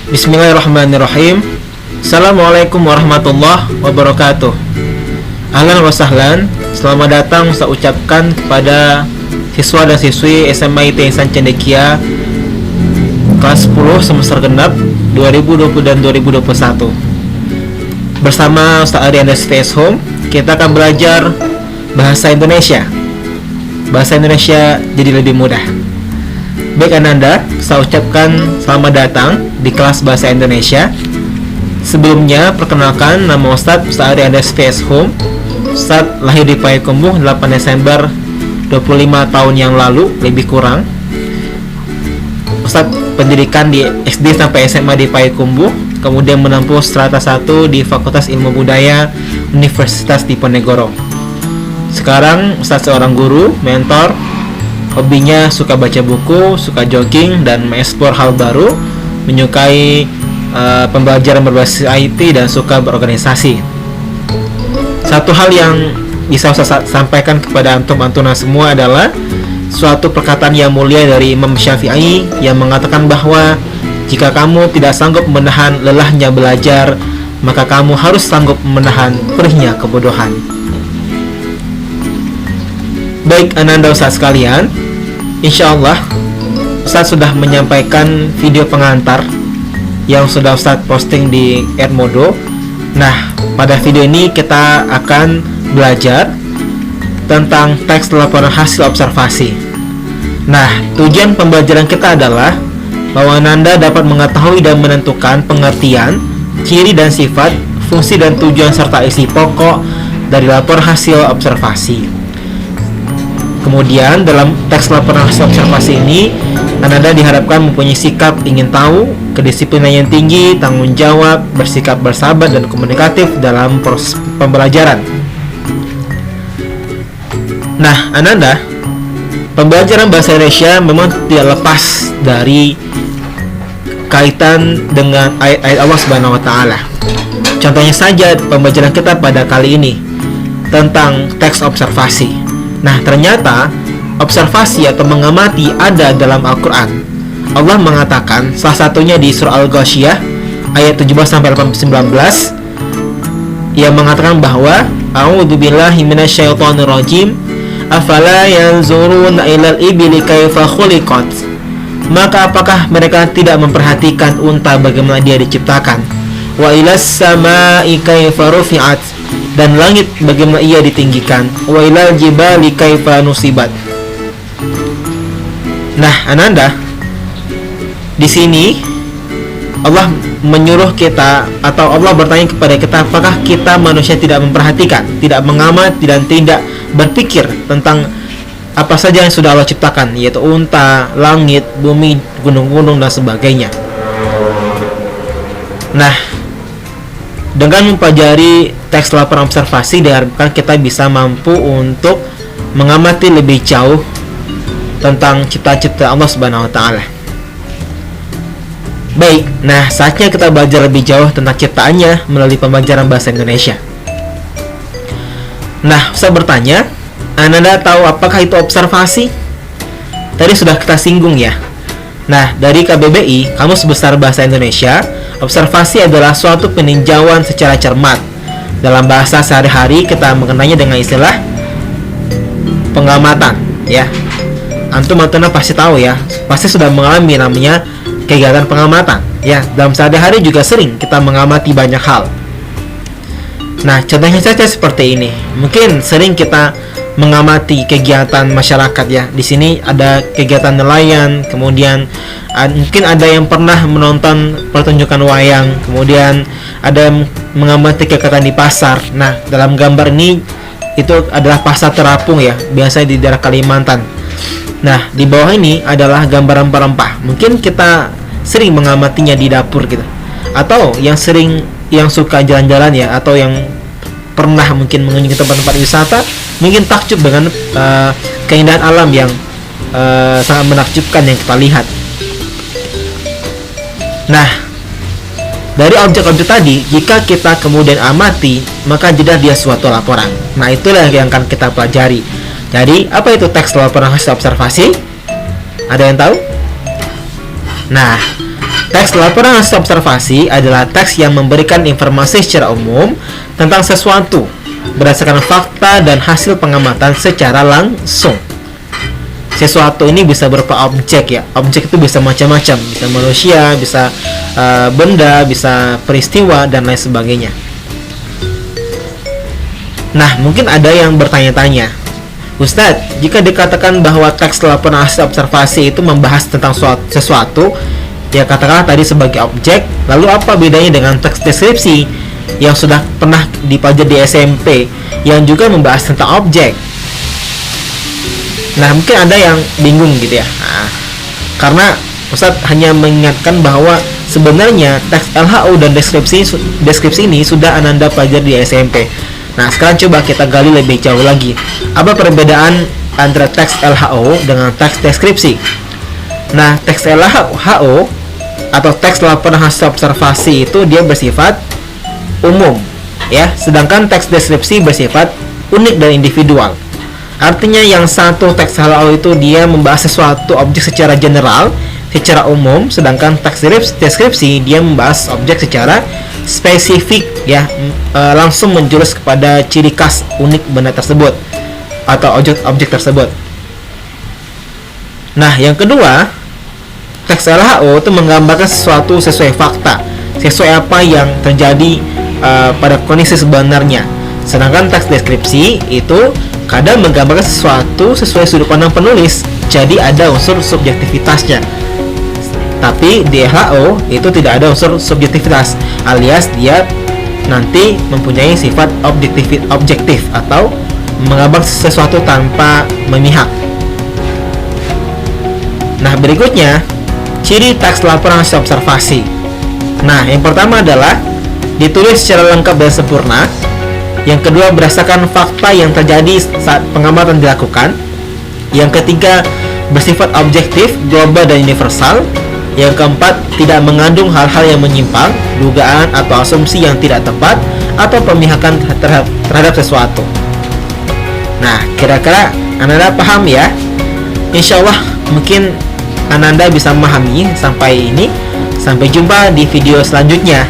Bismillahirrahmanirrahim. Assalamualaikum warahmatullahi wabarakatuh. Ahlan wa sahlan. Selamat datang saya ucapkan kepada siswa dan siswi SMA ITB Ihsan Cendekia kelas 10 semester genap 2020 dan 2021. Bersama Ustaz Aryan dari Stay Home, kita akan belajar bahasa Indonesia. Bahasa Indonesia jadi lebih mudah. Baik Ananda, saya ucapkan selamat datang di kelas Bahasa Indonesia. Sebelumnya, perkenalkan nama Ustaz Aryan dari Stay Home. Ustaz lahir di Payakumbuh 8 Desember 25 tahun yang lalu, lebih kurang. Ustaz pendidikan di SD sampai SMA di Payakumbuh, kemudian menempuh strata 1 di Fakultas Ilmu Budaya Universitas Diponegoro. Sekarang Ustaz seorang guru, mentor. Hobinya suka baca buku, suka jogging, dan mengeksplor hal baru, menyukai pembelajaran berbasis IT, dan suka berorganisasi. Satu hal yang bisa saya sampaikan kepada antum-antuna semua adalah suatu perkataan yang mulia dari Imam Syafi'i yang mengatakan bahwa jika kamu tidak sanggup menahan lelahnya belajar, maka kamu harus sanggup menahan perihnya kebodohan. Baik Ananda Ustaz sekalian, insyaallah Ustaz sudah menyampaikan video pengantar yang sudah Ustaz posting di Edmodo. Nah, pada video ini kita akan belajar tentang teks laporan hasil observasi. Nah, tujuan pembelajaran kita adalah bahwa Ananda dapat mengetahui dan menentukan pengertian, ciri dan sifat, fungsi dan tujuan serta isi pokok dari laporan hasil observasi. Kemudian dalam teks laporan hasil observasi ini, Ananda diharapkan mempunyai sikap ingin tahu, kedisiplinan yang tinggi, tanggung jawab, bersikap bersahabat dan komunikatif dalam proses pembelajaran. Nah, Ananda, pembelajaran bahasa Indonesia memang tidak lepas dari kaitan dengan ayat-ayat Allah Subhanahu wa taala. Contohnya saja pembelajaran kita pada kali ini tentang teks observasi. Nah, ternyata observasi atau mengamati ada dalam Al-Quran. Allah mengatakan salah satunya di surah Al-Ghasyiyah ayat 17 sampai 19 yang mengatakan bahwa A'udzubillahi minasyaitonirrajim, afala yanzuruna ilal ibili kaifa khuliqat. Maka apakah mereka tidak memperhatikan unta bagaimana dia diciptakan? Wa ilas samai kaifa rufi'at, dan langit bagaimana ia ditinggikan. Wa ilal jibali kaifa nusibat. Nah, Ananda, di sini Allah menyuruh kita, atau Allah bertanya kepada kita, apakah kita manusia tidak memperhatikan, tidak mengamati dan tidak berpikir tentang apa saja yang sudah Allah ciptakan, yaitu unta, langit, bumi, gunung-gunung dan sebagainya. Nah, dengan mempelajari teks laporan observasi diharapkan kita bisa mampu untuk mengamati lebih jauh tentang cipta-cipta Allah Subhanahu wa taala. Baik, nah saatnya kita belajar lebih jauh tentang ciptaannya melalui pembelajaran bahasa Indonesia. Nah, saya bertanya, Anda tahu apakah itu observasi? Tadi sudah kita singgung ya. Nah, dari KBBI, Kamus Besar Bahasa Indonesia, observasi adalah suatu peninjauan secara cermat. Dalam bahasa sehari-hari kita mengenalnya dengan istilah pengamatan, ya. Antum-antuna pasti tahu ya, pasti sudah mengalami namanya kegiatan pengamatan, ya. Dalam sehari-hari juga sering kita mengamati banyak hal. Nah, contohnya saja seperti ini. Mungkin sering kita mengamati kegiatan masyarakat ya. Di sini ada kegiatan nelayan, kemudian mungkin ada yang pernah menonton pertunjukan wayang, kemudian ada yang mengamati kegiatan di pasar. Nah, dalam gambar ini itu adalah pasar terapung ya, biasanya di daerah Kalimantan. Nah, di bawah ini adalah gambar rempah-rempah. Mungkin kita sering mengamatinya di dapur gitu. Atau yang suka jalan-jalan ya, atau yang pernah mungkin mengunjungi tempat-tempat wisata, mungkin takjub dengan keindahan alam yang sangat menakjubkan yang kita lihat. Nah, dari objek-objek tadi, jika kita kemudian amati, maka jadilah dia suatu laporan. Nah, itulah yang akan kita pelajari. Jadi, apa itu teks laporan hasil observasi? Ada yang tahu? Nah, Teks laporan hasil observasi adalah teks yang memberikan informasi secara umum tentang sesuatu berdasarkan fakta dan hasil pengamatan secara langsung. Sesuatu ini bisa berupa objek ya. Objek itu bisa macam-macam, bisa manusia, bisa benda, bisa peristiwa dan lain sebagainya. Nah, mungkin ada yang bertanya-tanya, Ustadz, jika dikatakan bahwa teks laporan hasil observasi itu membahas tentang sesuatu, ya katakanlah tadi sebagai objek, lalu apa bedanya dengan teks deskripsi yang sudah pernah dipelajari di SMP yang juga membahas tentang objek? Nah, mungkin ada yang bingung gitu ya. Karena Ustadz hanya mengingatkan bahwa sebenarnya teks LHO dan deskripsi ini sudah Ananda pelajari di SMP. Nah, sekarang coba kita gali lebih jauh lagi. Apa perbedaan antara teks LHO dengan teks deskripsi? Nah, teks LHO atau teks laporan hasil observasi itu dia bersifat umum ya, sedangkan teks deskripsi bersifat unik dan individual. Artinya yang satu teks LHO itu dia membahas sesuatu objek secara general, secara umum, sedangkan teks deskripsi dia membahas objek secara spesifik ya, langsung menjurus kepada ciri khas unik benda tersebut atau objek tersebut. Nah, yang kedua, teks LHO itu menggambarkan sesuatu sesuai fakta, sesuai apa yang terjadi pada kondisi sebenarnya. Sedangkan teks deskripsi itu kadang menggambarkan sesuatu sesuai sudut pandang penulis, jadi ada unsur subjektivitasnya. Tapi di LHO itu tidak ada unsur subjektivitas, alias dia nanti mempunyai sifat objektif atau menggambarkan sesuatu tanpa memihak. Nah, berikutnya ciri teks laporan hasil observasi. Nah, yang pertama adalah ditulis secara lengkap dan sempurna. Yang kedua, berdasarkan fakta yang terjadi saat pengamatan dilakukan. Yang ketiga, bersifat objektif, global dan universal. Yang keempat, tidak mengandung hal-hal yang menyimpang, dugaan atau asumsi yang tidak tepat, atau pemihakan terhadap sesuatu. Nah, kira-kira Ananda paham ya? Insya Allah mungkin Ananda bisa memahami sampai ini. Sampai jumpa di video selanjutnya.